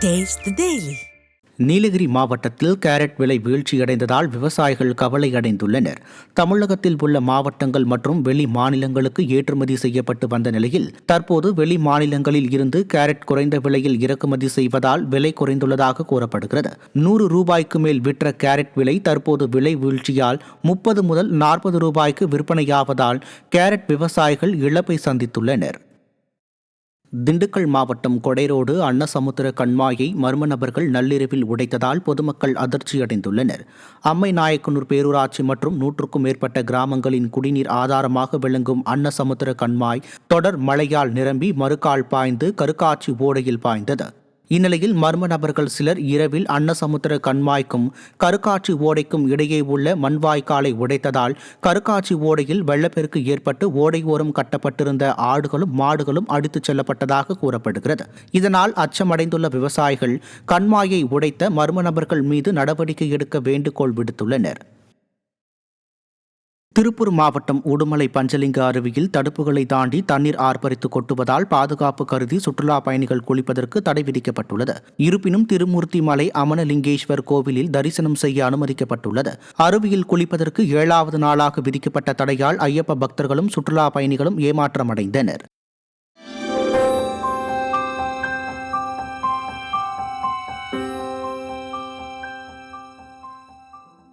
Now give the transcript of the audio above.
Taste the Daily. Nilgiri மாவட்டத்தில் carrot விலை வீழ்ச்சியடைந்ததால் விவசாயிகள் கவலையடைந்துள்ளனர். தமிழகத்தில் உள்ள மாவட்டங்கள் மற்றும் வெளி மாநிலங்களுக்கு ஏற்றுமதி செய்யப்பட்டு வந்த நிலையில் தற்போது வெளி மாநிலங்களில் இருந்து கேரட் குறைந்த விலையில் இறக்குமதி செய்வதால் விலை குறைந்துள்ளதாக கூறப்படுகிறது. 100 ரூபாய்க்கு மேல் விற்ற கேரட் விலை தற்போது விலை வீழ்ச்சியால் 30 முதல் 40 ரூபாய்க்கு விற்பனையாவதால் கேரட் விவசாயிகள் இழப்பை சந்தித்துள்ளனர். திண்டுக்கல் மாவட்டம் கொடைரோடு அன்னசமுத்திர கண்மாயை மர்ம நபர்கள் நள்ளிரவில் உடைத்ததால் பொதுமக்கள் அதிர்ச்சியடைந்துள்ளனர். அம்மைநாயக்கனூர் பேரூராட்சி மற்றும் 100க்கும் மேற்பட்ட கிராமங்களின் குடிநீர் ஆதாரமாக விளங்கும் அன்னசமுத்திர கண்மாய் தொடர் மழையால் நிரம்பி மறுகால் பாய்ந்து கருக்காட்சி ஓடையில் பாய்ந்தது. இந்நிலையில் மர்ம நபர்கள் சிலர் இரவில் அன்னசமுத்திர கண்மாய்க்கும் கருக்காட்சி ஓடைக்கும் இடையே உள்ள மண்வாய்க்காலை உடைத்ததால் கருக்காட்சி ஓடையில் வெள்ளப்பெருக்கு ஏற்பட்டு ஓடை ஓரம் கட்டப்பட்டிருந்த ஆடுகளும் மாடுகளும் அடித்துச் செல்லப்பட்டதாக கூறப்படுகிறது. இதனால் அச்சமடைந்துள்ள விவசாயிகள் கண்மாயை உடைத்த மர்ம நபர்கள் மீது நடவடிக்கை எடுக்க வேண்டுகோள் விடுத்துள்ளனர். திருப்பூர் மாவட்டம் உடுமலை பஞ்சலிங்க அருவியில் தடுப்புகளை தாண்டி தண்ணீர் ஆர்ப்பரித்து கொட்டுவதால் பாதுகாப்பு கருதி சுற்றுலா பயணிகள் குளிப்பதற்கு தடை விதிக்கப்பட்டுள்ளது. இருப்பினும் திருமூர்த்தி மலை அமனலிங்கேஸ்வர் கோவிலில் தரிசனம் செய்ய அனுமதிக்கப்பட்டுள்ளது. அருவியில் குளிப்பதற்கு 7வது நாளாக விதிக்கப்பட்ட தடையால் ஐயப்ப பக்தர்களும் சுற்றுலா பயணிகளும் ஏமாற்றமடைந்தனர்.